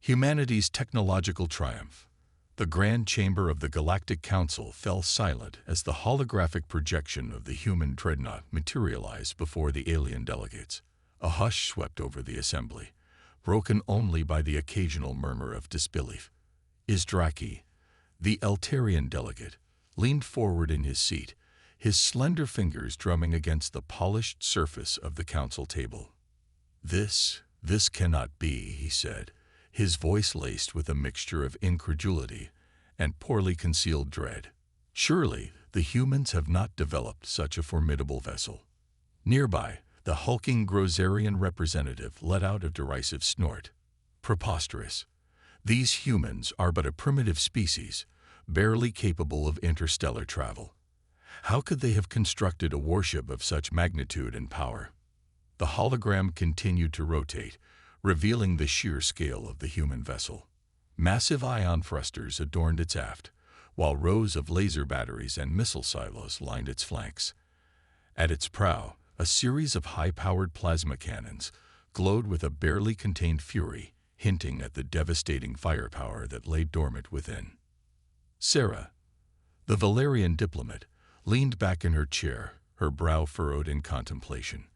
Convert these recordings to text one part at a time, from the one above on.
Humanity's technological triumph. The grand chamber of the Galactic Council fell silent as the holographic projection of the human Dreadnought materialized before the alien delegates. A hush swept over the assembly, broken only by the occasional murmur of disbelief. Izdraki, the Eltarian delegate, leaned forward in his seat, his slender fingers drumming against the polished surface of the council table. This cannot be," he said, his voice laced with a mixture of incredulity and poorly concealed dread. "Surely the humans have not developed such a formidable vessel." Nearby, the hulking Grozerian representative let out a derisive snort. "Preposterous. These humans are but a primitive species, barely capable of interstellar travel. How could they have constructed a warship of such magnitude and power?" The hologram continued to rotate, revealing the sheer scale of the human vessel. Massive ion thrusters adorned its aft, while rows of laser batteries and missile silos lined its flanks. At its prow, a series of high-powered plasma cannons glowed with a barely contained fury, hinting at the devastating firepower that lay dormant within. Sarah, the Valerian diplomat, leaned back in her chair, her brow furrowed in contemplation.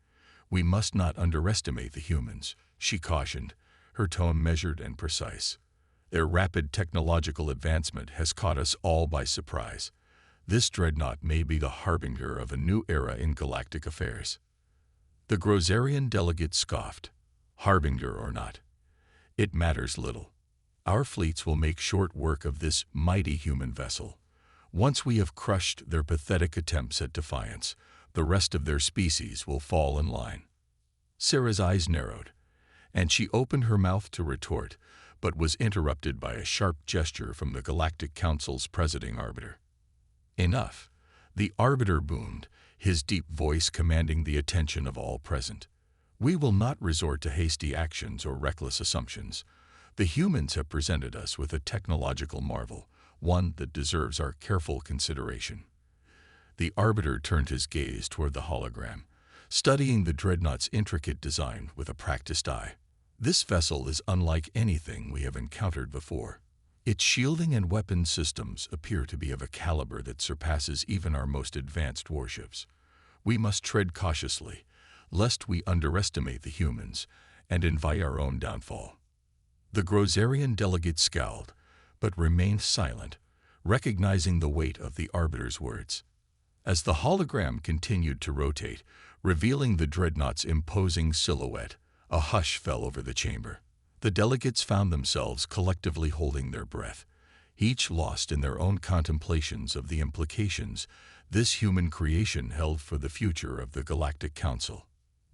"We must not underestimate the humans," she cautioned, her tone measured and precise. "Their rapid technological advancement has caught us all by surprise. This Dreadnought may be the harbinger of a new era in galactic affairs." The Grozerian delegate scoffed. "Harbinger or not, it matters little. Our fleets will make short work of this mighty human vessel. Once we have crushed their pathetic attempts at defiance, the rest of their species will fall in line." Sarah's eyes narrowed, and she opened her mouth to retort, but was interrupted by a sharp gesture from the Galactic Council's presiding arbiter. "Enough," the arbiter boomed, his deep voice commanding the attention of all present. "We will not resort to hasty actions or reckless assumptions. The humans have presented us with a technological marvel, one that deserves our careful consideration." The arbiter turned his gaze toward the hologram, studying the Dreadnought's intricate design with a practiced eye. "This vessel is unlike anything we have encountered before. Its shielding and weapon systems appear to be of a caliber that surpasses even our most advanced warships. We must tread cautiously, lest we underestimate the humans and invite our own downfall." The Grozerian delegate scowled, but remained silent, recognizing the weight of the arbiter's words. As the hologram continued to rotate, revealing the Dreadnought's imposing silhouette, a hush fell over the chamber. The delegates found themselves collectively holding their breath, each lost in their own contemplations of the implications this human creation held for the future of the Galactic Council.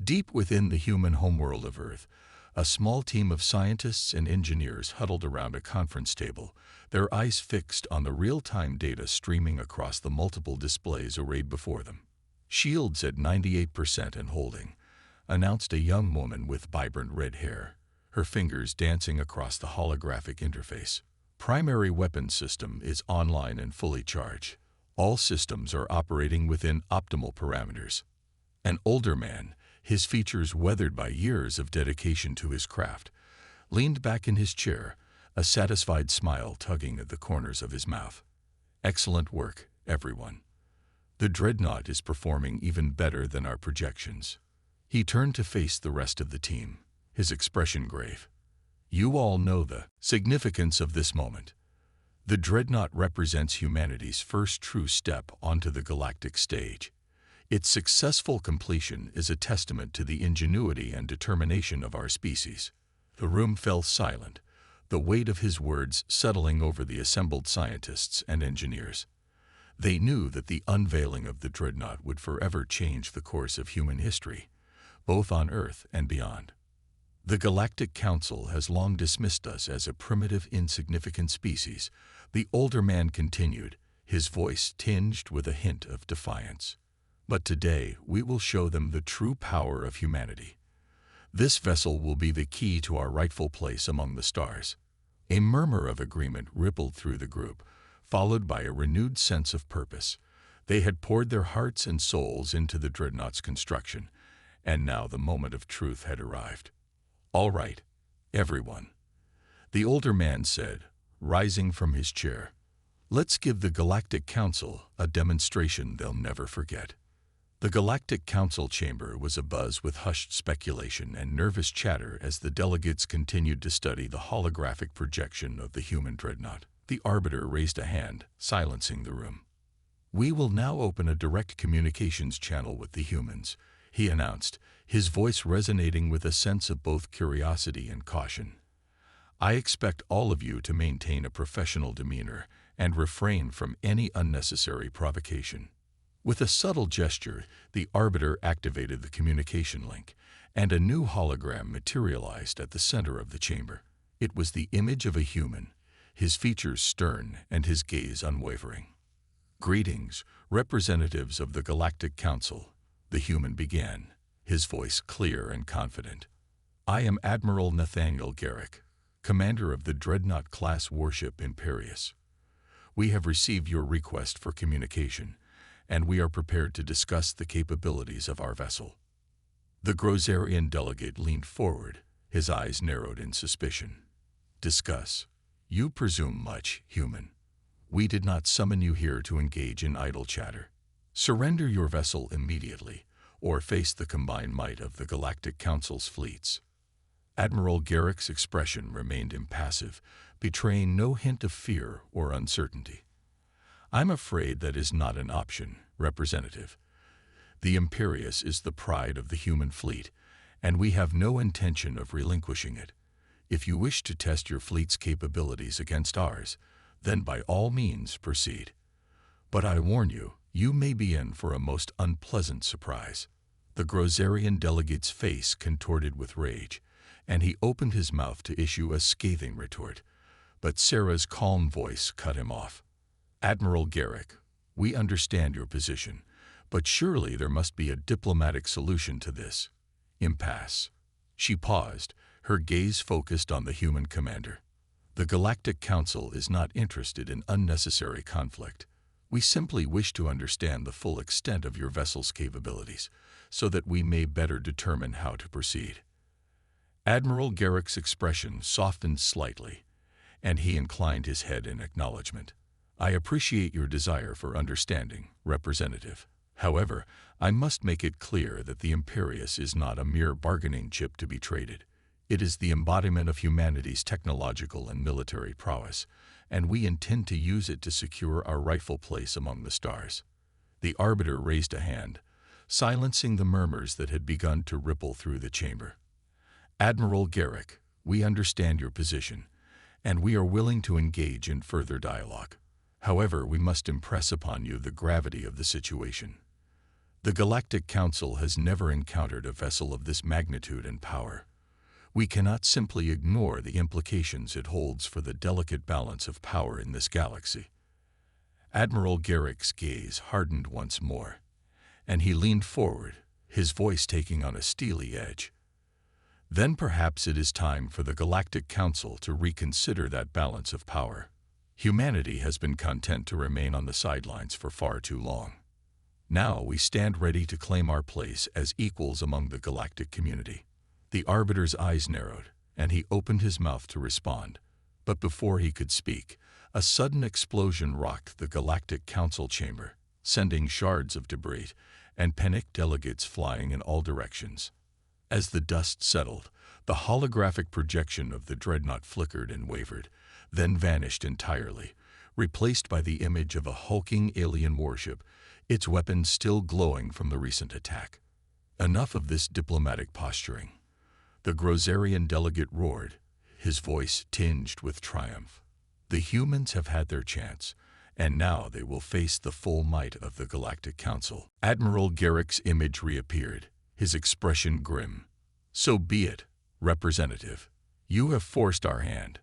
Deep within the human homeworld of Earth, a small team of scientists and engineers huddled around a conference table, their eyes fixed on the real-time data streaming across the multiple displays arrayed before them. "Shields at 98% and holding," announced a young woman with vibrant red hair, her fingers dancing across the holographic interface. "Primary weapon system is online and fully charged. All systems are operating within optimal parameters." An older man, his features weathered by years of dedication to his craft, leaned back in his chair, a satisfied smile tugging at the corners of his mouth. "Excellent work, everyone. The Dreadnought is performing even better than our projections." He turned to face the rest of the team, his expression grave. "You all know the significance of this moment. The Dreadnought represents humanity's first true step onto the galactic stage. Its successful completion is a testament to the ingenuity and determination of our species." The room fell silent, the weight of his words settling over the assembled scientists and engineers. They knew that the unveiling of the Dreadnought would forever change the course of human history, both on Earth and beyond. "The Galactic Council has long dismissed us as a primitive, insignificant species," the older man continued, his voice tinged with a hint of defiance. "But today we will show them the true power of humanity. This vessel will be the key to our rightful place among the stars." A murmur of agreement rippled through the group, followed by a renewed sense of purpose. They had poured their hearts and souls into the Dreadnought's construction, and now the moment of truth had arrived. "All right, everyone. The older man said, rising from his chair. "Let's give the Galactic Council a demonstration they'll never forget." The Galactic Council chamber was abuzz with hushed speculation and nervous chatter as the delegates continued to study the holographic projection of the human dreadnought. The Arbiter raised a hand, silencing the room. "We will now open a direct communications channel with the humans," he announced, his voice resonating with a sense of both curiosity and caution. "I expect all of you to maintain a professional demeanor and refrain from any unnecessary provocation." With a subtle gesture, the Arbiter activated the communication link, and a new hologram materialized at the center of the chamber. It was the image of a human, his features stern and his gaze unwavering. "Greetings, representatives of the Galactic Council," the human began, his voice clear and confident. "I am Admiral Nathaniel Garrick, commander of the Dreadnought-class warship Imperius. We have received your request for communication, and we are prepared to discuss the capabilities of our vessel." The Grozarian delegate leaned forward, his eyes narrowed in suspicion. "Discuss? You presume much, human. We did not summon you here to engage in idle chatter. Surrender your vessel immediately, or face the combined might of the Galactic Council's fleets." Admiral Garrick's expression remained impassive, betraying no hint of fear or uncertainty. "I'm afraid that is not an option, Representative. The Imperius is the pride of the human fleet, and we have no intention of relinquishing it. If you wish to test your fleet's capabilities against ours, then by all means proceed. But I warn you, you may be in for a most unpleasant surprise." The Grozarian delegate's face contorted with rage, and he opened his mouth to issue a scathing retort, but Sarah's calm voice cut him off. "Admiral Garrick, we understand your position, but surely there must be a diplomatic solution to this. Impasse." She paused, her gaze focused on the human commander. "The Galactic Council is not interested in unnecessary conflict. We simply wish to understand the full extent of your vessel's capabilities, so that we may better determine how to proceed." Admiral Garrick's expression softened slightly, and he inclined his head in acknowledgement. "I appreciate your desire for understanding, Representative. However, I must make it clear that the Imperius is not a mere bargaining chip to be traded. It is the embodiment of humanity's technological and military prowess, and we intend to use it to secure our rightful place among the stars." The Arbiter raised a hand, silencing the murmurs that had begun to ripple through the chamber. "Admiral Garrick, we understand your position, and we are willing to engage in further dialogue. However, we must impress upon you the gravity of the situation. The Galactic Council has never encountered a vessel of this magnitude and power. We cannot simply ignore the implications it holds for the delicate balance of power in this galaxy." Admiral Garrick's gaze hardened once more, and he leaned forward, his voice taking on a steely edge. "Then perhaps it is time for the Galactic Council to reconsider that balance of power. Humanity has been content to remain on the sidelines for far too long. Now we stand ready to claim our place as equals among the galactic community." The Arbiter's eyes narrowed, and he opened his mouth to respond. But before he could speak, a sudden explosion rocked the Galactic Council chamber, sending shards of debris and panicked delegates flying in all directions. As the dust settled, the holographic projection of the Dreadnought flickered and wavered, then vanished entirely, replaced by the image of a hulking alien warship, its weapons still glowing from the recent attack. "Enough of this diplomatic posturing," the Grozarian delegate roared, his voice tinged with triumph. "The humans have had their chance, and now they will face the full might of the Galactic Council." Admiral Garrick's image reappeared, his expression grim. "So be it, Representative. You have forced our hand.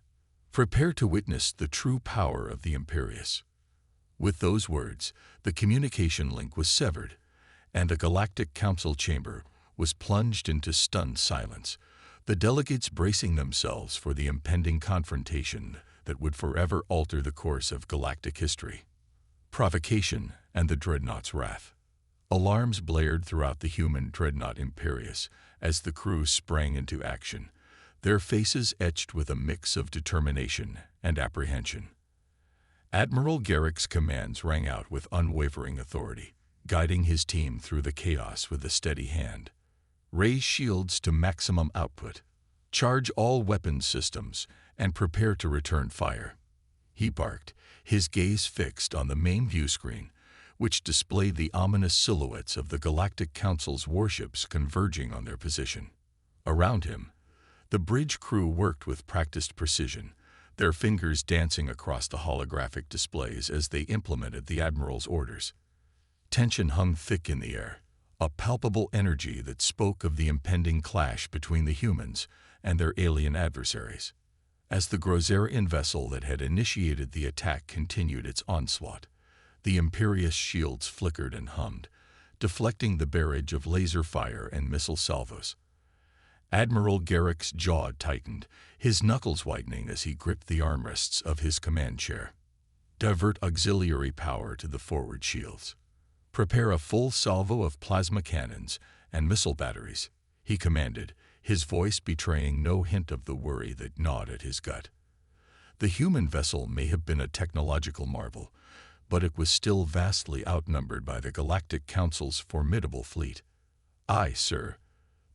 Prepare to witness the true power of the Imperius." With those words, the communication link was severed, and the Galactic Council chamber was plunged into stunned silence, the delegates bracing themselves for the impending confrontation that would forever alter the course of galactic history. Provocation and the Dreadnought's wrath. Alarms blared throughout the human Dreadnought Imperius as the crew sprang into action, their faces etched with a mix of determination and apprehension. Admiral Garrick's commands rang out with unwavering authority, guiding his team through the chaos with a steady hand. Raise shields to maximum output. Charge all weapons systems and prepare to return fire. He barked, his gaze fixed on the main view screen, which displayed the ominous silhouettes of the Galactic Council's warships converging on their position. Around him, the bridge crew worked with practiced precision, their fingers dancing across the holographic displays as they implemented the Admiral's orders. Tension hung thick in the air, a palpable energy that spoke of the impending clash between the humans and their alien adversaries. As the Grozerian vessel that had initiated the attack continued its onslaught, the Imperious shields flickered and hummed, deflecting the barrage of laser fire and missile salvos. Admiral Garrick's jaw tightened, his knuckles whitening as he gripped the armrests of his command chair. Divert auxiliary power to the forward shields. Prepare a full salvo of plasma cannons and missile batteries, he commanded, his voice betraying no hint of the worry that gnawed at his gut. The human vessel may have been a technological marvel, but it was still vastly outnumbered by the Galactic Council's formidable fleet. "Aye, sir,"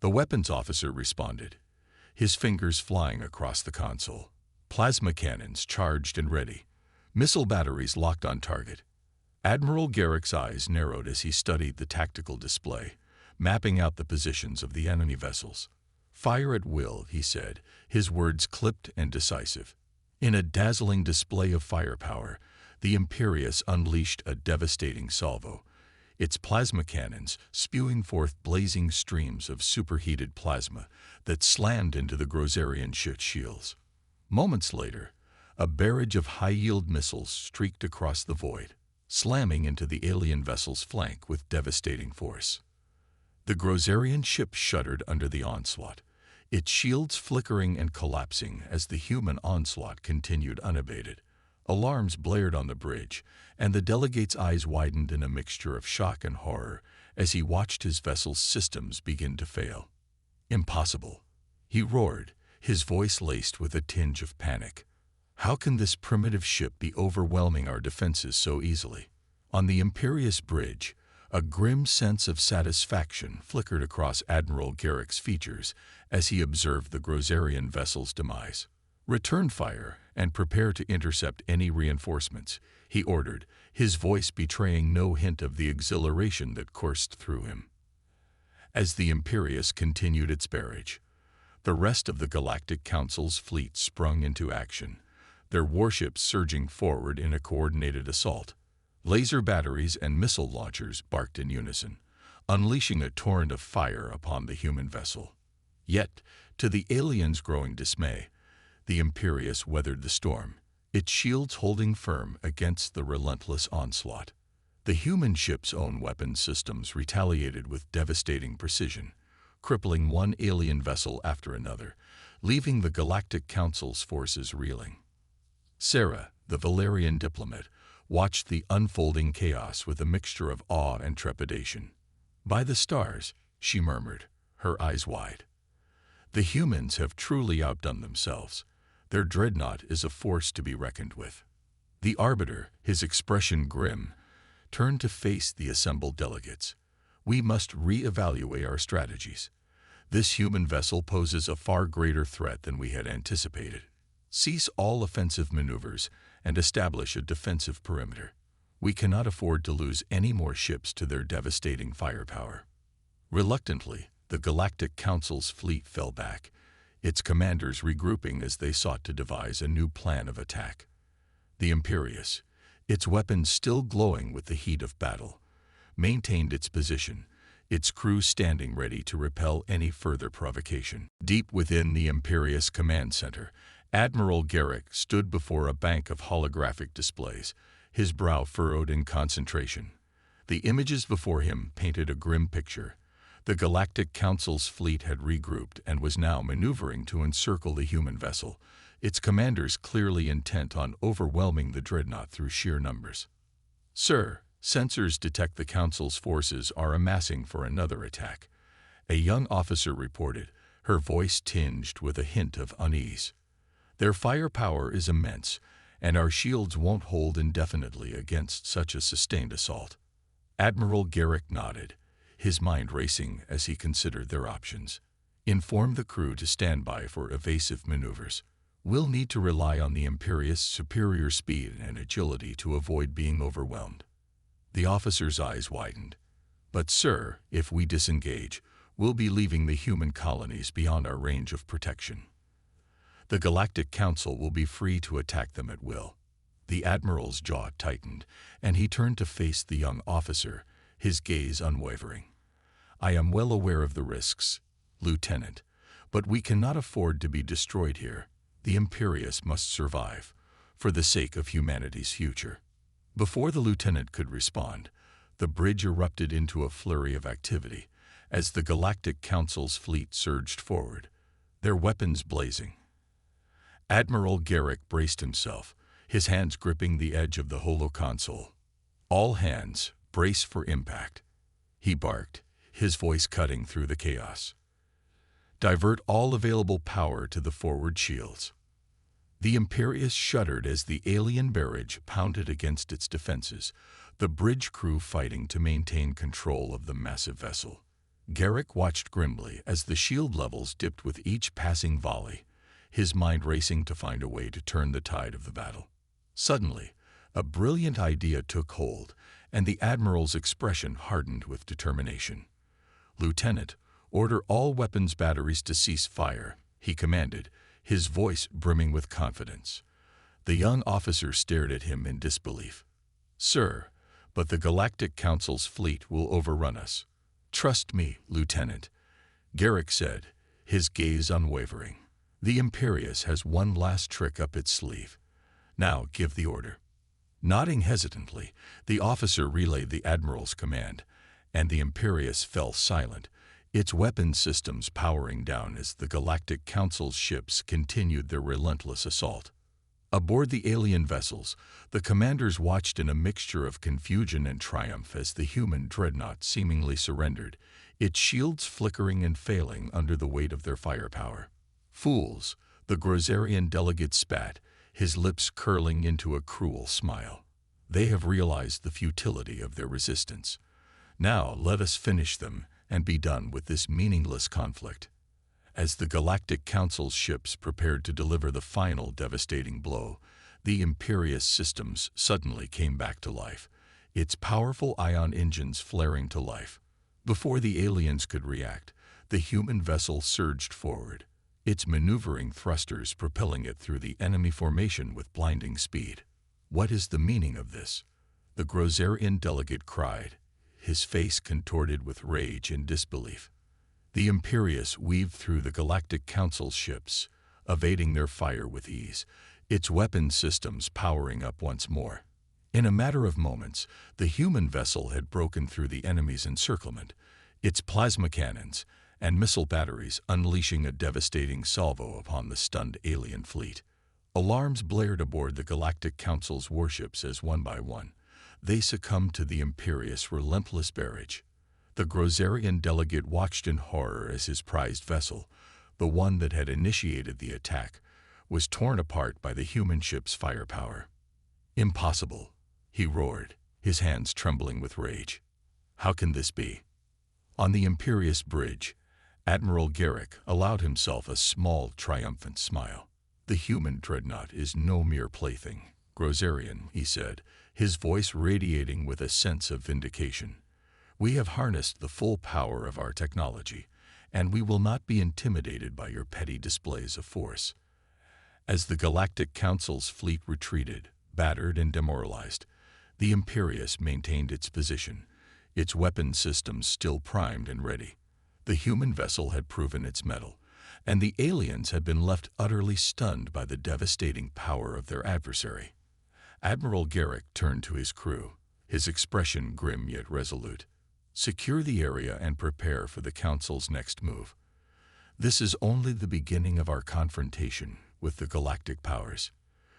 the weapons officer responded, his fingers flying across the console. Plasma cannons charged and ready, missile batteries locked on target. Admiral Garrick's eyes narrowed as he studied the tactical display, mapping out the positions of the enemy vessels. "Fire at will," he said, his words clipped and decisive. In a dazzling display of firepower, the Imperious unleashed a devastating salvo, its plasma cannons spewing forth blazing streams of superheated plasma that slammed into the Grozerian shields. Moments later, a barrage of high-yield missiles streaked across the void, slamming into the alien vessel's flank with devastating force. The Grozerian ship shuddered under the onslaught, its shields flickering and collapsing as the human onslaught continued unabated. Alarms blared on the bridge, and the delegate's eyes widened in a mixture of shock and horror as he watched his vessel's systems begin to fail. "Impossible," he roared, his voice laced with a tinge of panic. "How can this primitive ship be overwhelming our defenses so easily?" On the Imperious bridge, a grim sense of satisfaction flickered across Admiral Garrick's features as he observed the Grozerian vessel's demise. "Return fire and prepare to intercept any reinforcements," he ordered, his voice betraying no hint of the exhilaration that coursed through him. As the Imperious continued its barrage, the rest of the Galactic Council's fleet sprung into action, their warships surging forward in a coordinated assault. Laser batteries and missile launchers barked in unison, unleashing a torrent of fire upon the human vessel. Yet, to the aliens' growing dismay, the Imperious weathered the storm, its shields holding firm against the relentless onslaught. The human ship's own weapons systems retaliated with devastating precision, crippling one alien vessel after another, leaving the Galactic Council's forces reeling. Sarah, the Valerian diplomat, watched the unfolding chaos with a mixture of awe and trepidation. "By the stars," she murmured, her eyes wide. "The humans have truly outdone themselves. Their Dreadnought is a force to be reckoned with." The Arbiter, his expression grim, turned to face the assembled delegates. "We must re-evaluate our strategies. This human vessel poses a far greater threat than we had anticipated. Cease all offensive maneuvers and establish a defensive perimeter. We cannot afford to lose any more ships to their devastating firepower." Reluctantly, the Galactic Council's fleet fell back, its commanders regrouping as they sought to devise a new plan of attack. The Imperious, its weapons still glowing with the heat of battle, maintained its position, its crew standing ready to repel any further provocation. Deep within the Imperious command center, Admiral Garrick stood before a bank of holographic displays, his brow furrowed in concentration. The images before him painted a grim picture. The Galactic Council's fleet had regrouped and was now maneuvering to encircle the human vessel, its commanders clearly intent on overwhelming the Dreadnought through sheer numbers. "Sir, sensors detect the Council's forces are amassing for another attack," a young officer reported, her voice tinged with a hint of unease. "Their firepower is immense, and our shields won't hold indefinitely against such a sustained assault." Admiral Garrick nodded, his mind racing as he considered their options. "Inform the crew to stand by for evasive maneuvers. We'll need to rely on the Imperious' superior speed and agility to avoid being overwhelmed." The officer's eyes widened. "But sir, if we disengage, we'll be leaving the human colonies beyond our range of protection. The Galactic Council will be free to attack them at will." The Admiral's jaw tightened, and he turned to face the young officer, his gaze unwavering. "I am well aware of the risks, Lieutenant, but we cannot afford to be destroyed here. The Imperious must survive, for the sake of humanity's future." Before the lieutenant could respond, the bridge erupted into a flurry of activity as the Galactic Council's fleet surged forward, their weapons blazing. Admiral Garrick braced himself, his hands gripping the edge of the holoconsole. "All hands, brace for impact," he barked, his voice cutting through the chaos. "Divert all available power to the forward shields." The Imperious shuddered as the alien barrage pounded against its defenses, the bridge crew fighting to maintain control of the massive vessel. Garrick watched grimly as the shield levels dipped with each passing volley, his mind racing to find a way to turn the tide of the battle. Suddenly, a brilliant idea took hold, and the Admiral's expression hardened with determination. "Lieutenant, order all weapons batteries to cease fire," he commanded, his voice brimming with confidence. The young officer stared at him in disbelief. "Sir, but the Galactic Council's fleet will overrun us." "Trust me, Lieutenant," Garrick said, his gaze unwavering. "The Imperious has one last trick up its sleeve. Now give the order." Nodding hesitantly, the officer relayed the Admiral's command, and the Imperious fell silent, its weapons systems powering down as the Galactic Council's ships continued their relentless assault. Aboard the alien vessels, the commanders watched in a mixture of confusion and triumph as the human Dreadnought seemingly surrendered, its shields flickering and failing under the weight of their firepower. "Fools," the Grozerian delegate spat, his lips curling into a cruel smile. "They have realized the futility of their resistance. Now let us finish them and be done with this meaningless conflict." As the Galactic Council's ships prepared to deliver the final devastating blow, the Imperious systems suddenly came back to life, its powerful ion engines flaring to life. Before the aliens could react, the human vessel surged forward, its maneuvering thrusters propelling it through the enemy formation with blinding speed. "What is the meaning of this?" the Grozerian delegate cried, his face contorted with rage and disbelief. The Imperious weaved through the Galactic Council's ships, evading their fire with ease, its weapon systems powering up once more. In a matter of moments, the human vessel had broken through the enemy's encirclement, its plasma cannons and missile batteries unleashing a devastating salvo upon the stunned alien fleet. Alarms blared aboard the Galactic Council's warships as one by one they succumbed to the Imperious' relentless barrage. The Grozerian delegate watched in horror as his prized vessel, the one that had initiated the attack, was torn apart by the human ship's firepower. "Impossible," he roared, his hands trembling with rage. "How can this be?" On the Imperious bridge, Admiral Garrick allowed himself a small, triumphant smile. "The human Dreadnought is no mere plaything, Grozerian," he said, his voice radiating with a sense of vindication. "We have harnessed the full power of our technology, and we will not be intimidated by your petty displays of force." As the Galactic Council's fleet retreated, battered and demoralized, the Imperious maintained its position, its weapon systems still primed and ready. The human vessel had proven its mettle, and the aliens had been left utterly stunned by the devastating power of their adversary. Admiral Garrick turned to his crew, his expression grim yet resolute. "Secure the area and prepare for the Council's next move. This is only the beginning of our confrontation with the galactic powers.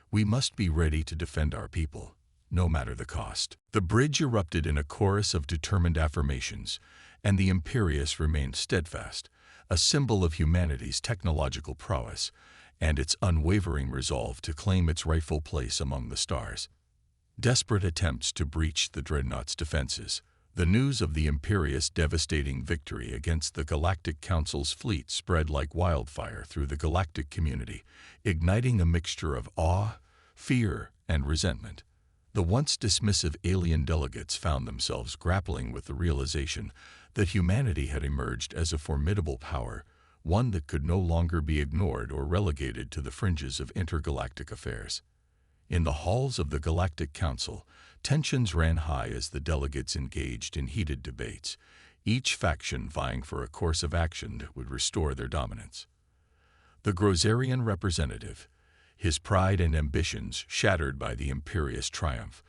We must be ready to defend our people, no matter the cost." The bridge erupted in a chorus of determined affirmations, and the Imperious remained steadfast, a symbol of humanity's technological prowess and its unwavering resolve to claim its rightful place among the stars. Desperate attempts to breach the Dreadnought's defenses. The news of the Imperious' devastating victory against the Galactic Council's fleet spread like wildfire through the galactic community, igniting a mixture of awe, fear, and resentment. The once dismissive alien delegates found themselves grappling with the realization that humanity had emerged as a formidable power, one that could no longer be ignored or relegated to the fringes of intergalactic affairs. In the halls of the Galactic Council, tensions ran high as the delegates engaged in heated debates, each faction vying for a course of action that would restore their dominance. The Grozerian representative, his pride and ambitions shattered by the Imperious triumph,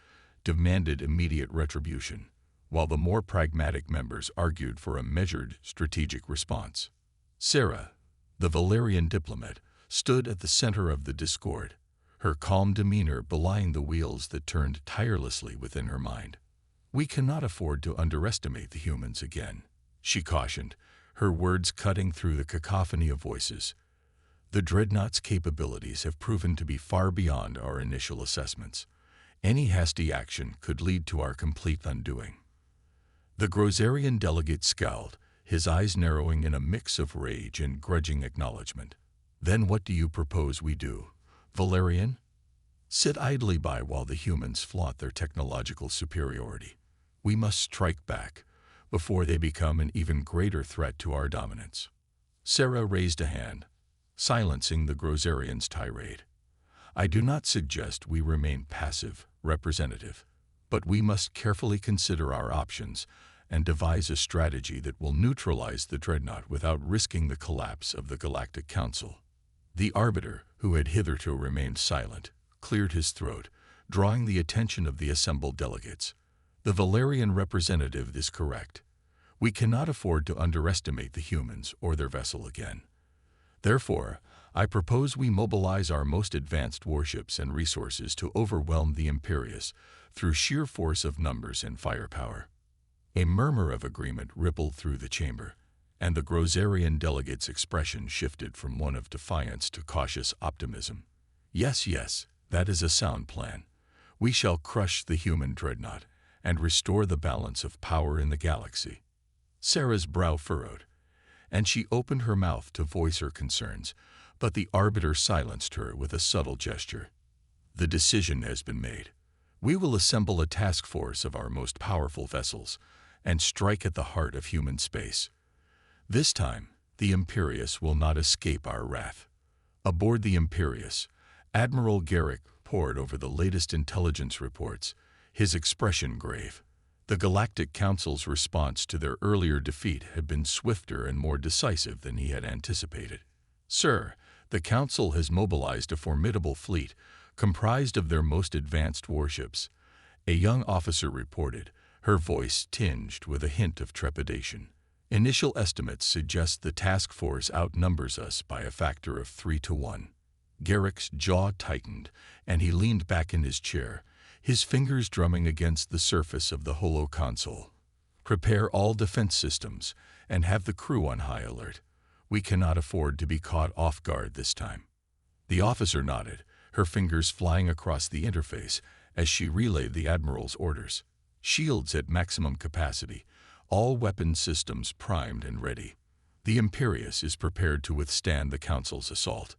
demanded immediate retribution, while the more pragmatic members argued for a measured, strategic response. Sarah, the Valerian diplomat, stood at the center of the discord, her calm demeanor belying the wheels that turned tirelessly within her mind. "We cannot afford to underestimate the humans again," she cautioned, her words cutting through the cacophony of voices. "The Dreadnought's capabilities have proven to be far beyond our initial assessments. Any hasty action could lead to our complete undoing." The Grozerian delegate scowled, his eyes narrowing in a mix of rage and grudging acknowledgement. "Then what do you propose we do, Valerian? Sit idly by while the humans flaunt their technological superiority? We must strike back before they become an even greater threat to our dominance." Sarah raised a hand, silencing the Grozerian's tirade. "I do not suggest we remain passive, representative, but we must carefully consider our options and devise a strategy that will neutralize the Dreadnought without risking the collapse of the Galactic Council." The Arbiter, who had hitherto remained silent, cleared his throat, drawing the attention of the assembled delegates. "The Valerian representative is correct. We cannot afford to underestimate the humans or their vessel again. Therefore, I propose we mobilize our most advanced warships and resources to overwhelm the Imperious through sheer force of numbers and firepower." A murmur of agreement rippled through the chamber, and the Grozerian delegate's expression shifted from one of defiance to cautious optimism. Yes, that is a sound plan. We shall crush the human Dreadnought and restore the balance of power in the galaxy." Sarah's brow furrowed, and she opened her mouth to voice her concerns, but the Arbiter silenced her with a subtle gesture. "The decision has been made. We will assemble a task force of our most powerful vessels and strike at the heart of human space. This time, the Imperious will not escape our wrath." Aboard the Imperious, Admiral Garrick pored over the latest intelligence reports, his expression grave. The Galactic Council's response to their earlier defeat had been swifter and more decisive than he had anticipated. "Sir, the Council has mobilized a formidable fleet comprised of their most advanced warships," a young officer reported, her voice tinged with a hint of trepidation. "Initial estimates suggest the task force outnumbers us by a factor of 3 to 1. Garrick's jaw tightened, and he leaned back in his chair, his fingers drumming against the surface of the holo console. "Prepare all defense systems and have the crew on high alert. We cannot afford to be caught off guard this time." The officer nodded, her fingers flying across the interface as she relayed the Admiral's orders. "Shields at maximum capacity, all weapon systems primed and ready. The Imperious is prepared to withstand the Council's assault."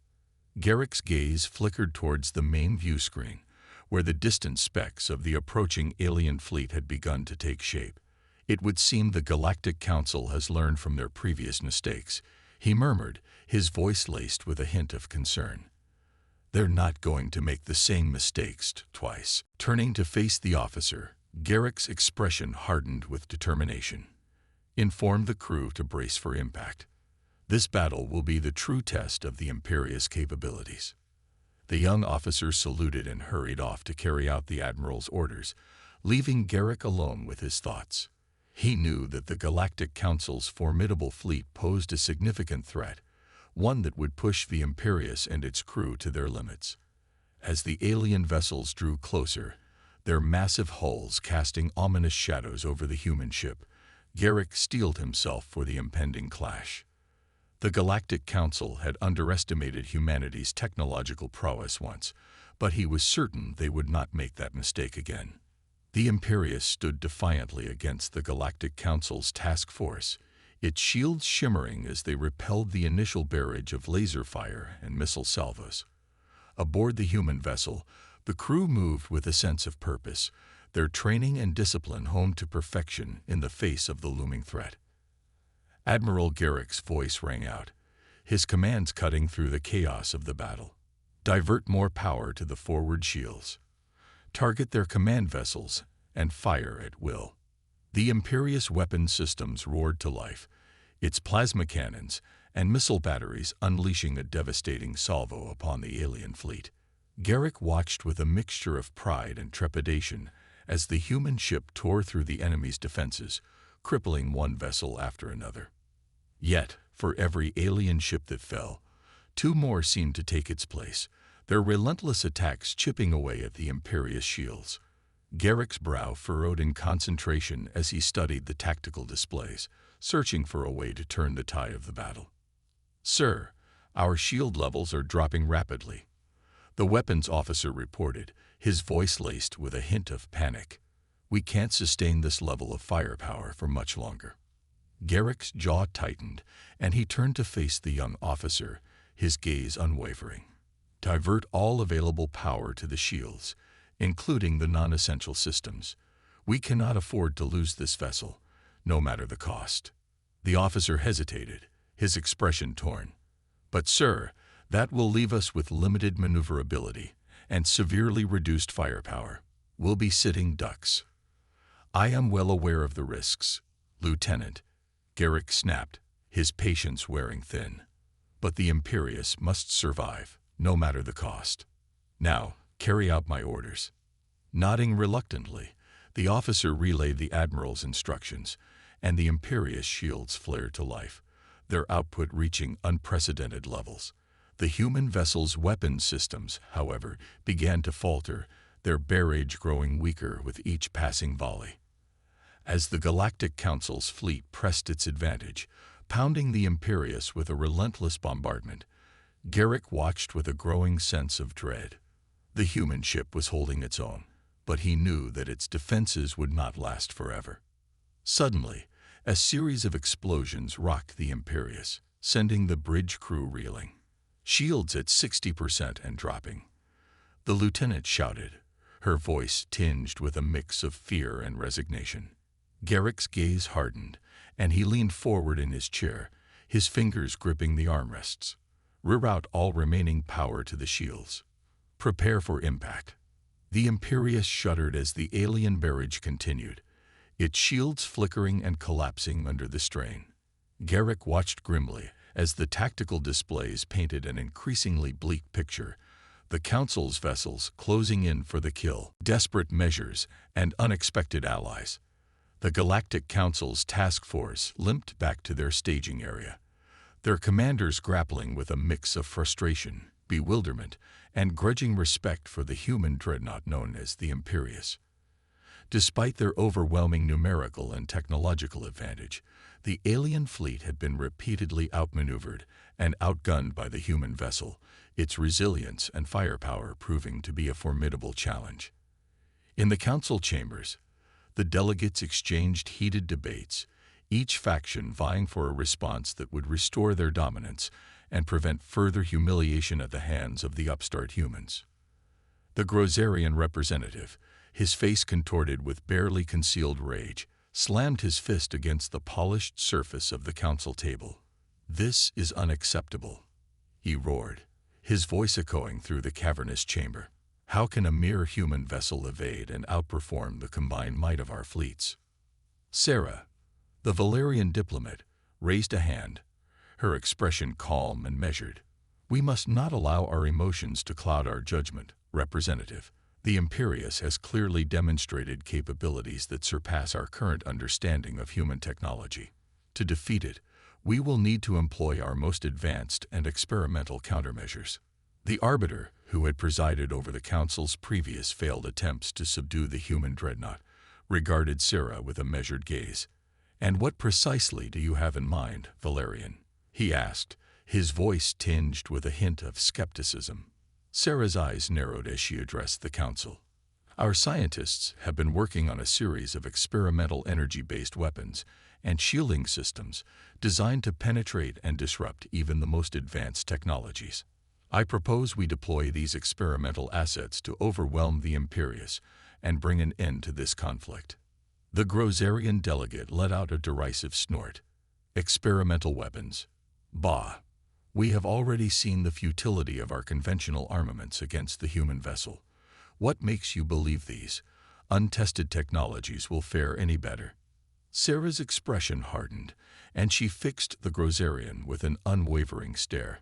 Garrick's gaze flickered towards the main view screen, where the distant specks of the approaching alien fleet had begun to take shape. "It would seem the Galactic Council has learned from their previous mistakes," he murmured, his voice laced with a hint of concern. "They're not going to make the same mistakes twice." Turning to face the officer, Garrick's expression hardened with determination. "Inform the crew to brace for impact. This battle will be the true test of the Imperious capabilities." The young officer saluted and hurried off to carry out the Admiral's orders, leaving Garrick alone with his thoughts. He knew that the Galactic Council's formidable fleet posed a significant threat, one that would push the Imperious and its crew to their limits. As the alien vessels drew closer, their massive hulls casting ominous shadows over the human ship, Garrick steeled himself for the impending clash. The Galactic Council had underestimated humanity's technological prowess once, but he was certain they would not make that mistake again. The Imperius stood defiantly against the Galactic Council's task force, its shields shimmering as they repelled the initial barrage of laser fire and missile salvos. Aboard the human vessel, the crew moved with a sense of purpose, their training and discipline honed to perfection in the face of the looming threat. Admiral Garrick's voice rang out, his commands cutting through the chaos of the battle. Divert more power to the forward shields. Target their command vessels and fire at will. The Imperius weapon systems roared to life, its plasma cannons and missile batteries unleashing a devastating salvo upon the alien fleet. Garrick watched with a mixture of pride and trepidation as the human ship tore through the enemy's defenses, crippling one vessel after another. Yet, for every alien ship that fell, two more seemed to take its place, their relentless attacks chipping away at the Imperius shields. Garrick's brow furrowed in concentration as he studied the tactical displays, searching for a way to turn the tide of the battle. "Sir, our shield levels are dropping rapidly," the weapons officer reported, his voice laced with a hint of panic. "We can't sustain this level of firepower for much longer." Garrick's jaw tightened, and he turned to face the young officer, his gaze unwavering. "Divert all available power to the shields, including the non-essential systems. We cannot afford to lose this vessel, no matter the cost." The officer hesitated, his expression torn. "But sir, that will leave us with limited maneuverability and severely reduced firepower. We'll be sitting ducks." "I am well aware of the risks, Lieutenant," Garrick snapped, his patience wearing thin. "But the Imperius must survive, no matter the cost. Now, carry out my orders." Nodding reluctantly, the officer relayed the Admiral's instructions, and the Imperius shields flared to life, their output reaching unprecedented levels. The human vessel's weapons systems, however, began to falter, their barrage growing weaker with each passing volley. As the Galactic Council's fleet pressed its advantage, pounding the Imperius with a relentless bombardment, Garrick watched with a growing sense of dread. The human ship was holding its own, but he knew that its defenses would not last forever. Suddenly, a series of explosions rocked the Imperius, sending the bridge crew reeling. "Shields at 60% and dropping," the lieutenant shouted, her voice tinged with a mix of fear and resignation. Garrick's gaze hardened, and he leaned forward in his chair, his fingers gripping the armrests. "Reroute all remaining power to the shields. Prepare for impact." The Imperius shuddered as the alien barrage continued, its shields flickering and collapsing under the strain. Garrick watched grimly as the tactical displays painted an increasingly bleak picture, the Council's vessels closing in for the kill, desperate measures, and unexpected allies. The Galactic Council's task force limped back to their staging area, their commanders grappling with a mix of frustration, bewilderment, and grudging respect for the human dreadnought known as the Imperius. Despite their overwhelming numerical and technological advantage, the alien fleet had been repeatedly outmaneuvered and outgunned by the human vessel, its resilience and firepower proving to be a formidable challenge. In the council chambers, the delegates exchanged heated debates, each faction vying for a response that would restore their dominance and prevent further humiliation at the hands of the upstart humans. The Grozerian representative, his face contorted with barely concealed rage, slammed his fist against the polished surface of the council table. "This is unacceptable," he roared, his voice echoing through the cavernous chamber. "How can a mere human vessel evade and outperform the combined might of our fleets?" Sarah, the Valerian diplomat, raised a hand, her expression calm and measured. "We must not allow our emotions to cloud our judgment, Representative. The Imperius has clearly demonstrated capabilities that surpass our current understanding of human technology. To defeat it, we will need to employ our most advanced and experimental countermeasures." The Arbiter, who had presided over the Council's previous failed attempts to subdue the human dreadnought, regarded Sarah with a measured gaze. "And what precisely do you have in mind, Valerian?" he asked, his voice tinged with a hint of skepticism. Sarah's eyes narrowed as she addressed the council. Our scientists have been working on a series of experimental energy-based weapons and shielding systems designed to penetrate and disrupt even the most advanced technologies. I propose we deploy these experimental assets to overwhelm the Imperius and bring an end to this conflict. The Grozarian delegate let out a derisive snort. Experimental weapons. Bah! We have already seen the futility of our conventional armaments against the human vessel. What makes you believe these untested technologies will fare any better? Sarah's expression hardened, and she fixed the Grozarian with an unwavering stare.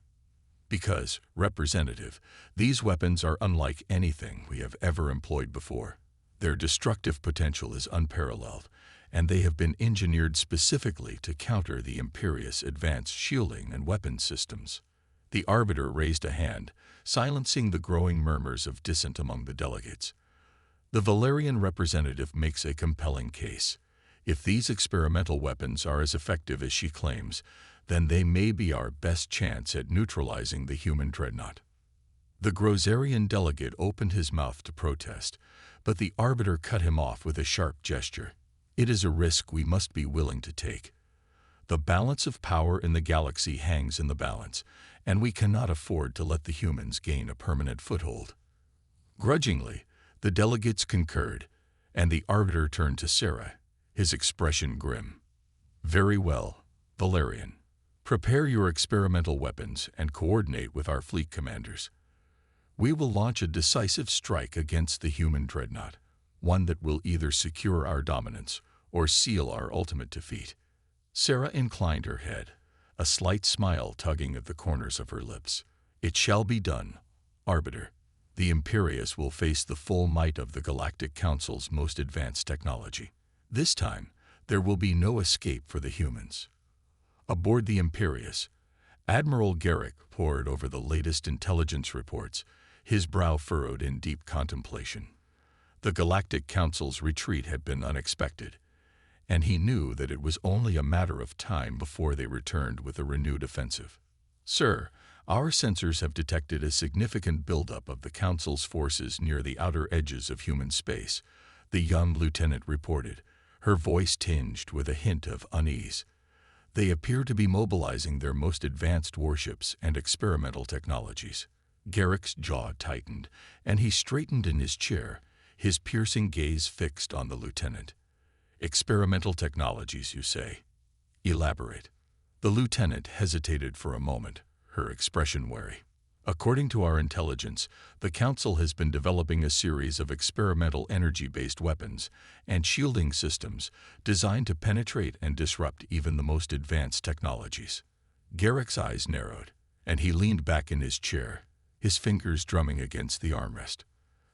Because, Representative, these weapons are unlike anything we have ever employed before. Their destructive potential is unparalleled, and they have been engineered specifically to counter the Imperius' advanced shielding and weapons systems. The Arbiter raised a hand, silencing the growing murmurs of dissent among the delegates. The Valerian representative makes a compelling case. If these experimental weapons are as effective as she claims, then they may be our best chance at neutralizing the human Dreadnought. The Grozarian delegate opened his mouth to protest, but the Arbiter cut him off with a sharp gesture. It is a risk we must be willing to take. The balance of power in the galaxy hangs in the balance, and we cannot afford to let the humans gain a permanent foothold. Grudgingly, the delegates concurred, and the Arbiter turned to Sarah, his expression grim. Very well, Valerian. Prepare your experimental weapons and coordinate with our fleet commanders. We will launch a decisive strike against the human Dreadnought, one that will either secure our dominance or seal our ultimate defeat. Sarah inclined her head, a slight smile tugging at the corners of her lips. It shall be done, Arbiter. The Imperius will face the full might of the Galactic Council's most advanced technology. This time, there will be no escape for the humans. Aboard the Imperius, Admiral Garrick pored over the latest intelligence reports, his brow furrowed in deep contemplation. The Galactic Council's retreat had been unexpected, and he knew that it was only a matter of time before they returned with a renewed offensive. Sir, our sensors have detected a significant buildup of the Council's forces near the outer edges of human space, the young lieutenant reported, her voice tinged with a hint of unease. They appear to be mobilizing their most advanced warships and experimental technologies. Garrick's jaw tightened, and he straightened in his chair, his piercing gaze fixed on the lieutenant. Experimental technologies, you say? Elaborate. The lieutenant hesitated for a moment, her expression wary. According to our intelligence, the Council has been developing a series of experimental energy-based weapons and shielding systems designed to penetrate and disrupt even the most advanced technologies. Garrick's eyes narrowed, and he leaned back in his chair, his fingers drumming against the armrest.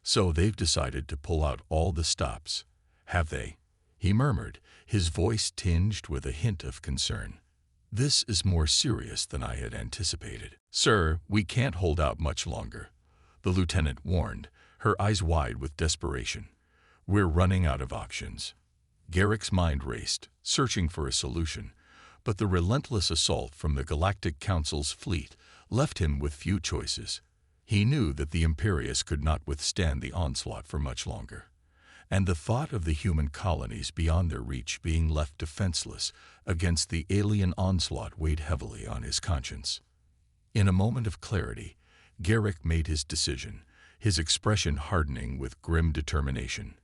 So they've decided to pull out all the stops, have they? He murmured, his voice tinged with a hint of concern. This is more serious than I had anticipated. Sir, we can't hold out much longer, the lieutenant warned, her eyes wide with desperation. We're running out of options. Garrick's mind raced, searching for a solution, but the relentless assault from the Galactic Council's fleet left him with few choices. He knew that the Imperius could not withstand the onslaught for much longer, and the thought of the human colonies beyond their reach being left defenseless against the alien onslaught weighed heavily on his conscience. In a moment of clarity, Garrick made his decision, his expression hardening with grim determination.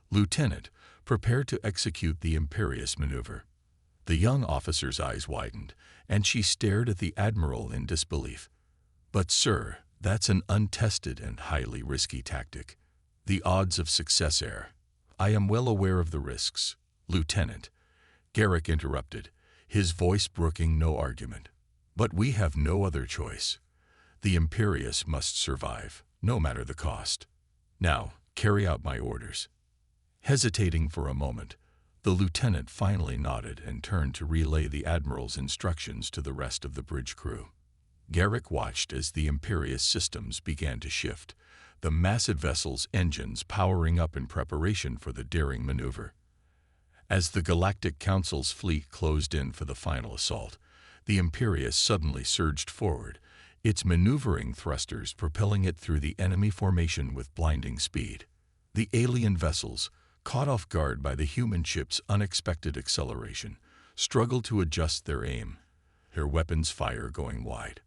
Lieutenant, prepare to execute the Imperius maneuver. The young officer's eyes widened, and she stared at the Admiral in disbelief. But, sir, that's an untested and highly risky tactic. The odds of success are. I am well aware of the risks, Lieutenant. Garrick interrupted, his voice brooking no argument. But we have no other choice. The Imperius must survive, no matter the cost. Now, carry out my orders. Hesitating for a moment, the lieutenant finally nodded and turned to relay the Admiral's instructions to the rest of the bridge crew. Garrick watched as the Imperius systems began to shift, the massive vessel's engines powering up in preparation for the daring maneuver. As the Galactic Council's fleet closed in for the final assault, The Imperius suddenly surged forward, its maneuvering thrusters propelling it through the enemy formation with blinding speed. The alien vessels, caught off guard by the human ship's unexpected acceleration, struggled to adjust their aim, their weapons' fire going wide.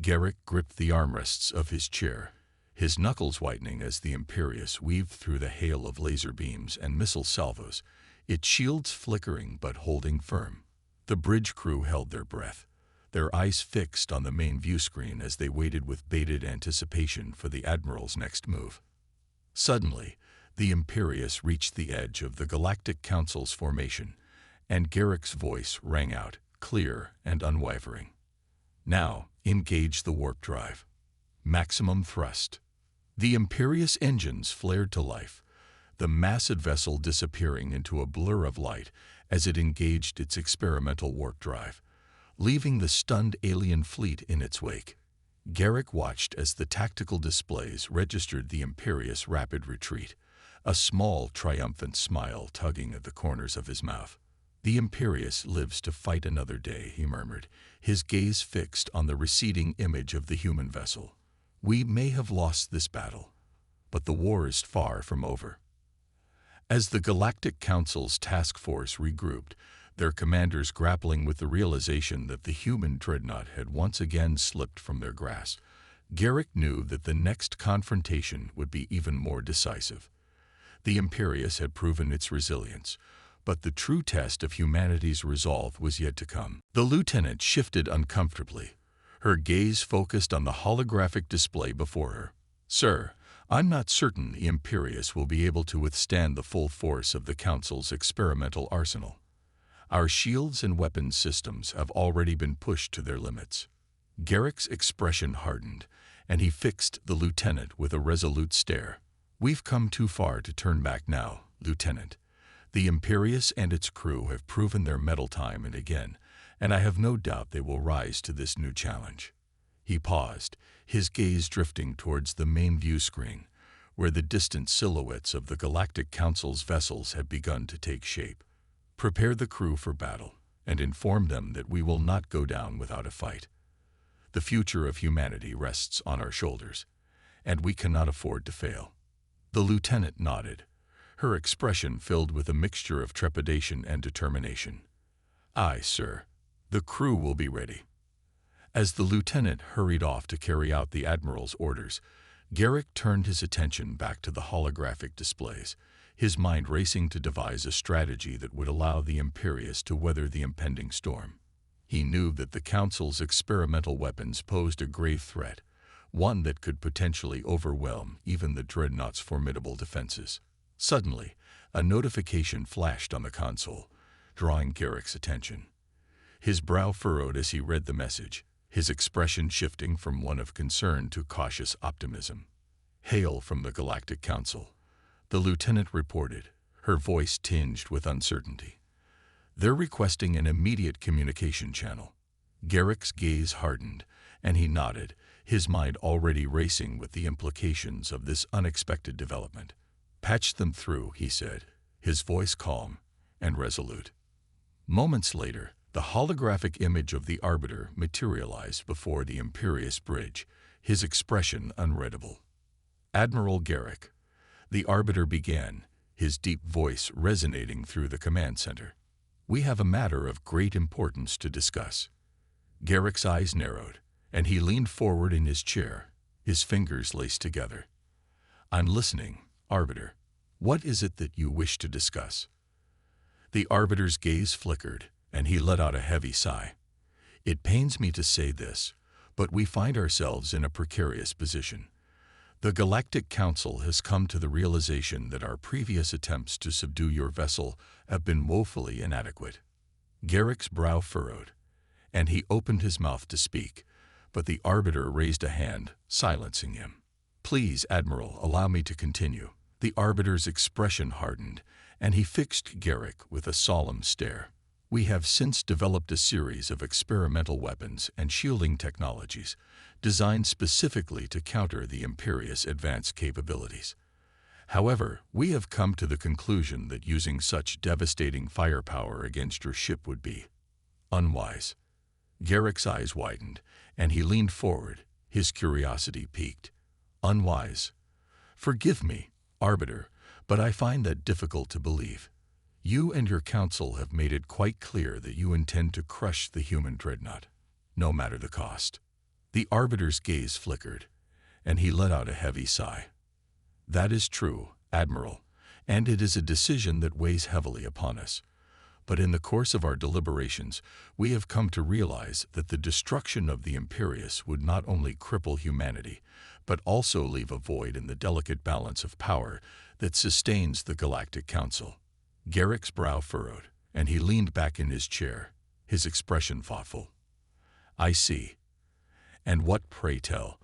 Garrick gripped the armrests of his chair, his knuckles whitening as the Imperius weaved through the hail of laser beams and missile salvos, its shields flickering but holding firm. The bridge crew held their breath, their eyes fixed on the main view screen as they waited with bated anticipation for the Admiral's next move. Suddenly, the Imperius reached the edge of the Galactic Council's formation, and Garrick's voice rang out, clear and unwavering. "Now, engage the warp drive. Maximum thrust." The Imperius engines flared to life, the massive vessel disappearing into a blur of light as it engaged its experimental warp drive, leaving the stunned alien fleet in its wake. Garrick watched as the tactical displays registered the Imperius' rapid retreat, a small, triumphant smile tugging at the corners of his mouth. "The Imperius lives to fight another day," he murmured, his gaze fixed on the receding image of the human vessel. "We may have lost this battle, but the war is far from over." As the Galactic Council's task force regrouped, their commanders grappling with the realization that the human Dreadnought had once again slipped from their grasp, Garrick knew that the next confrontation would be even more decisive. The Imperius had proven its resilience, but the true test of humanity's resolve was yet to come. The lieutenant shifted uncomfortably, her gaze focused on the holographic display before her. "Sir, I'm not certain the Imperius will be able to withstand the full force of the Council's experimental arsenal. Our shields and weapons systems have already been pushed to their limits." Garrick's expression hardened, and he fixed the lieutenant with a resolute stare. "We've come too far to turn back now, Lieutenant. The Imperius and its crew have proven their mettle time and again, and I have no doubt they will rise to this new challenge." He paused, his gaze drifting towards the main view screen, where the distant silhouettes of the Galactic Council's vessels had begun to take shape. "Prepare the crew for battle, and inform them that we will not go down without a fight. The future of humanity rests on our shoulders, and we cannot afford to fail." The lieutenant nodded, her expression filled with a mixture of trepidation and determination. "Aye, sir. The crew will be ready." As the lieutenant hurried off to carry out the Admiral's orders, Garrick turned his attention back to the holographic displays, his mind racing to devise a strategy that would allow the Imperius to weather the impending storm. He knew that the Council's experimental weapons posed a grave threat, one that could potentially overwhelm even the Dreadnought's formidable defenses. Suddenly, a notification flashed on the console, drawing Garrick's attention. His brow furrowed as he read the message, his expression shifting from one of concern to cautious optimism. "Hail from the Galactic Council," the lieutenant reported, her voice tinged with uncertainty. "They're requesting an immediate communication channel." Garrick's gaze hardened, and he nodded, his mind already racing with the implications of this unexpected development. "Patch them through," he said, his voice calm and resolute. Moments later, the holographic image of the Arbiter materialized before the Imperius bridge, his expression unreadable. "Admiral Garrick," the Arbiter began, his deep voice resonating through the command center. "We have a matter of great importance to discuss." Garrick's eyes narrowed, and he leaned forward in his chair, his fingers laced together. "I'm listening, Arbiter. What is it that you wish to discuss?" The Arbiter's gaze flickered, and he let out a heavy sigh. "It pains me to say this, but we find ourselves in a precarious position. The Galactic Council has come to the realization that our previous attempts to subdue your vessel have been woefully inadequate." Garrick's brow furrowed, and he opened his mouth to speak, but the Arbiter raised a hand, silencing him. "Please, Admiral, allow me to continue." The Arbiter's expression hardened, and he fixed Garrick with a solemn stare. "We have since developed a series of experimental weapons and shielding technologies designed specifically to counter the Imperius' advanced capabilities. However, we have come to the conclusion that using such devastating firepower against your ship would be unwise." Garrick's eyes widened, and he leaned forward, his curiosity piqued. Unwise. Forgive me, Arbiter, but I find that difficult to believe. You and your council have made it quite clear that you intend to crush the human dreadnought, no matter the cost. The Arbiter's gaze flickered, and he let out a heavy sigh. That is true, Admiral, and it is a decision that weighs heavily upon us. But in the course of our deliberations, we have come to realize that the destruction of the Imperius would not only cripple humanity, but also leave a void in the delicate balance of power that sustains the Galactic Council. Garrick's brow furrowed, and he leaned back in his chair, his expression thoughtful. I see. And what, pray tell,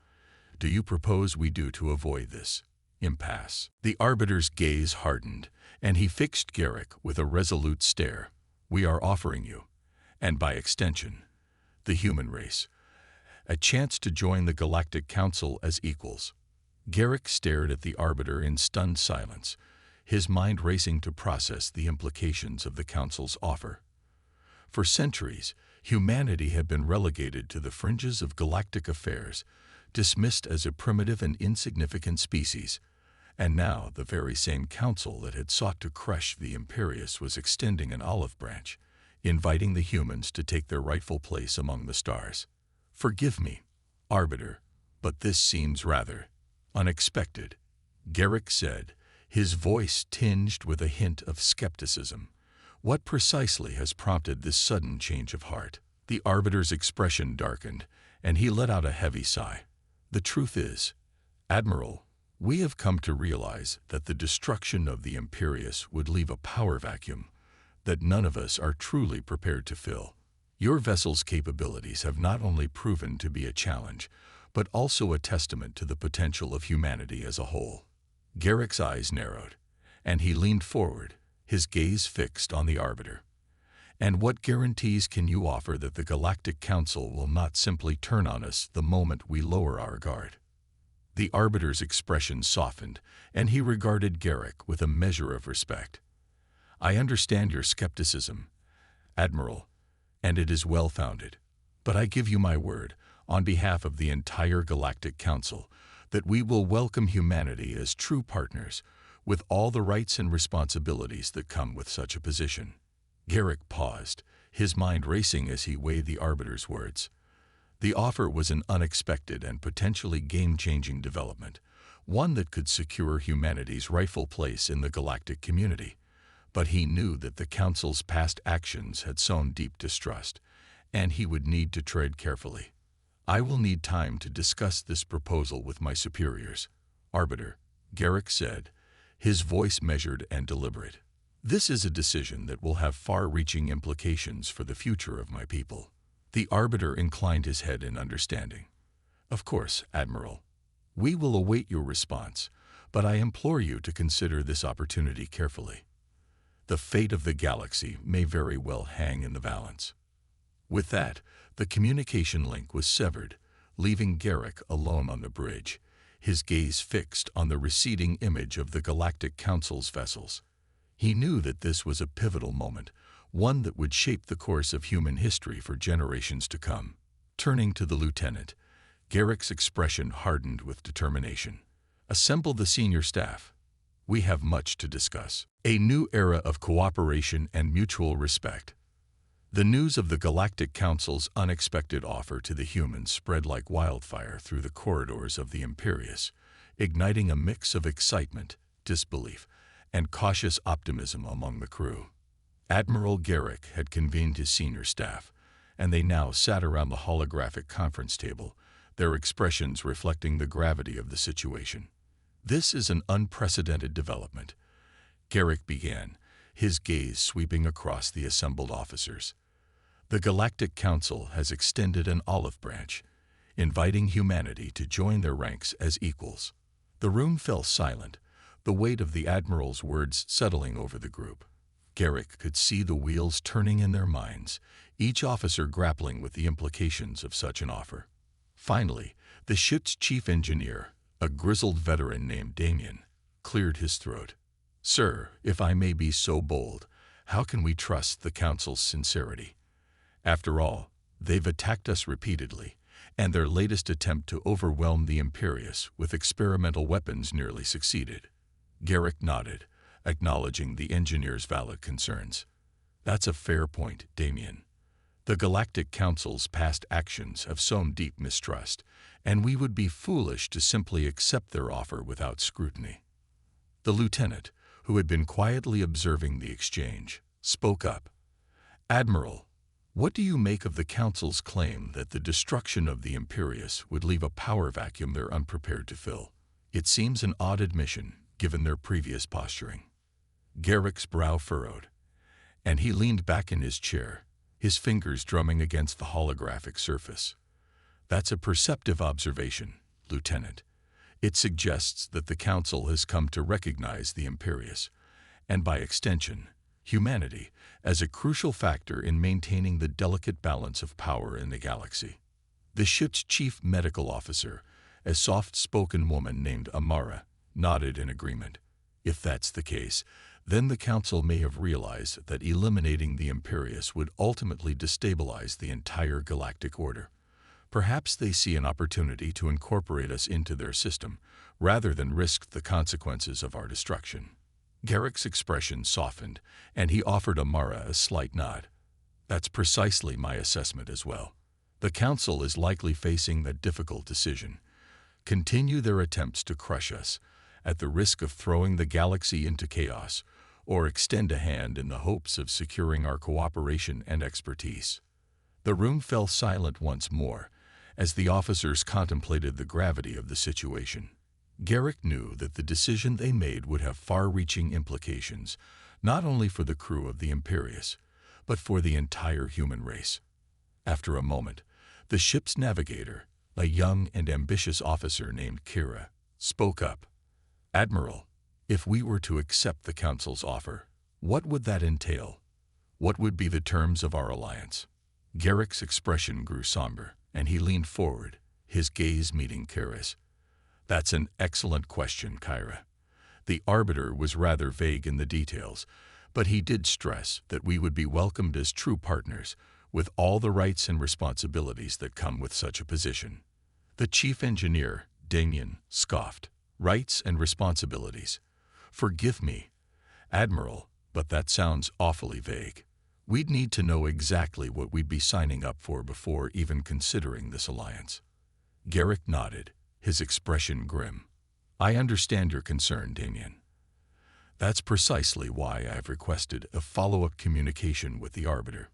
do you propose we do to avoid this impasse? The Arbiter's gaze hardened, and he fixed Garrick with a resolute stare. We are offering you, and by extension, the human race, a chance to join the Galactic Council as equals. Garrick stared at the Arbiter in stunned silence, his mind racing to process the implications of the Council's offer. For centuries, humanity had been relegated to the fringes of galactic affairs, dismissed as a primitive and insignificant species, and now the very same council that had sought to crush the Imperius was extending an olive branch, inviting the humans to take their rightful place among the stars. Forgive me, Arbiter, but this seems rather unexpected, Garrick said, his voice tinged with a hint of skepticism. What precisely has prompted this sudden change of heart? The Arbiter's expression darkened, and he let out a heavy sigh. The truth is, Admiral, we have come to realize that the destruction of the Imperius would leave a power vacuum that none of us are truly prepared to fill. Your vessel's capabilities have not only proven to be a challenge, but also a testament to the potential of humanity as a whole. Garrick's eyes narrowed, and he leaned forward, his gaze fixed on the Arbiter. And what guarantees can you offer that the Galactic Council will not simply turn on us the moment we lower our guard? The Arbiter's expression softened, and he regarded Garrick with a measure of respect. I understand your skepticism, Admiral, and it is well-founded. But I give you my word, on behalf of the entire Galactic Council, that we will welcome humanity as true partners, with all the rights and responsibilities that come with such a position. Garrick paused, his mind racing as he weighed the Arbiter's words. The offer was an unexpected and potentially game-changing development, one that could secure humanity's rightful place in the galactic community. But he knew that the Council's past actions had sown deep distrust, and he would need to tread carefully. I will need time to discuss this proposal with my superiors, Arbiter, Garrick said, his voice measured and deliberate. This is a decision that will have far-reaching implications for the future of my people. The Arbiter inclined his head in understanding. Of course, Admiral. We will await your response, but I implore you to consider this opportunity carefully. The fate of the galaxy may very well hang in the balance. With that, the communication link was severed, leaving Garrick alone on the bridge, his gaze fixed on the receding image of the Galactic Council's vessels. He knew that this was a pivotal moment, one that would shape the course of human history for generations to come. Turning to the lieutenant, Garrick's expression hardened with determination. Assemble the senior staff. We have much to discuss. A new era of cooperation and mutual respect. The news of the Galactic Council's unexpected offer to the humans spread like wildfire through the corridors of the Imperius, igniting a mix of excitement, disbelief, and cautious optimism among the crew. Admiral Garrick had convened his senior staff, and they now sat around the holographic conference table, their expressions reflecting the gravity of the situation. This is an unprecedented development, Garrick began, his gaze sweeping across the assembled officers. The Galactic Council has extended an olive branch, inviting humanity to join their ranks as equals. The room fell silent, the weight of the Admiral's words settling over the group. Garrick could see the wheels turning in their minds, each officer grappling with the implications of such an offer. Finally, the ship's chief engineer, a grizzled veteran named Damien, cleared his throat. Sir, if I may be so bold, how can we trust the Council's sincerity? After all, They've attacked us repeatedly, and their latest attempt to overwhelm the Imperius with experimental weapons nearly succeeded. Garrick nodded, acknowledging the engineer's valid concerns. That's a fair point, Damien. The Galactic Council's past actions have sown deep mistrust, and we would be foolish to simply accept their offer without scrutiny. The lieutenant, who had been quietly observing the exchange, spoke up. Admiral, what do you make of the Council's claim that the destruction of the Imperius would leave a power vacuum they're unprepared to fill? It seems an odd admission, given their previous posturing. Garrick's brow furrowed, and he leaned back in his chair, his fingers drumming against the holographic surface. That's a perceptive observation, Lieutenant. It suggests that the Council has come to recognize the Imperius, and by extension, humanity, as a crucial factor in maintaining the delicate balance of power in the galaxy. The ship's chief medical officer, a soft-spoken woman named Amara, nodded in agreement. If that's the case, then the Council may have realized that eliminating the Imperius would ultimately destabilize the entire galactic order. Perhaps they see an opportunity to incorporate us into their system, rather than risk the consequences of our destruction. Garrick's expression softened, and he offered Amara a slight nod. That's precisely my assessment as well. The Council is likely facing that difficult decision. Continue their attempts to crush us, at the risk of throwing the galaxy into chaos, or extend a hand in the hopes of securing our cooperation and expertise. The room fell silent once more, as the officers contemplated the gravity of the situation. Garrick knew that the decision they made would have far-reaching implications, not only for the crew of the Imperius, but for the entire human race. After a moment, the ship's navigator, a young and ambitious officer named Kira, spoke up. Admiral, if we were to accept the Council's offer, what would that entail? What would be the terms of our alliance? Garrick's expression grew somber, and he leaned forward, his gaze meeting Kira's. That's an excellent question, Kyra. The Arbiter was rather vague in the details, but he did stress that we would be welcomed as true partners, with all the rights and responsibilities that come with such a position. The chief engineer, Damien, scoffed. Rights and responsibilities. Forgive me, Admiral, but that sounds awfully vague. We'd need to know exactly what we'd be signing up for before even considering this alliance. Garrick nodded, his expression grim. I understand your concern, Damien. That's precisely why I've requested a follow-up communication with the Arbiter.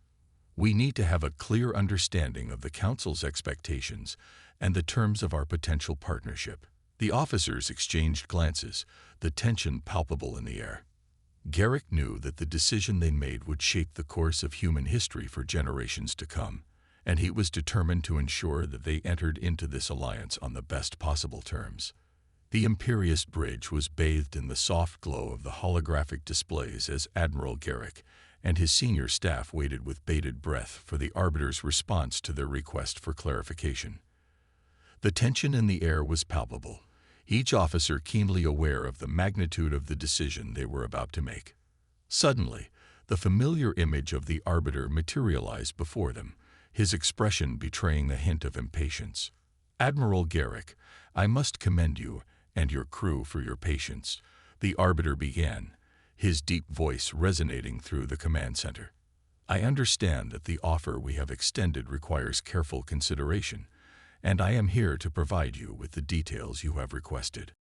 We need to have a clear understanding of the Council's expectations and the terms of our potential partnership. The officers exchanged glances, the tension palpable in the air. Garrick knew that the decision they made would shape the course of human history for generations to come, and he was determined to ensure that they entered into this alliance on the best possible terms. The Imperius Bridge was bathed in the soft glow of the holographic displays as Admiral Garrick and his senior staff waited with bated breath for the Arbiter's response to their request for clarification. The tension in the air was palpable, each officer keenly aware of the magnitude of the decision they were about to make. Suddenly, the familiar image of the Arbiter materialized before them, his expression betraying a hint of impatience. Admiral Garrick, I must commend you and your crew for your patience, the Arbiter began, his deep voice resonating through the command center. I understand that the offer we have extended requires careful consideration, and I am here to provide you with the details you have requested.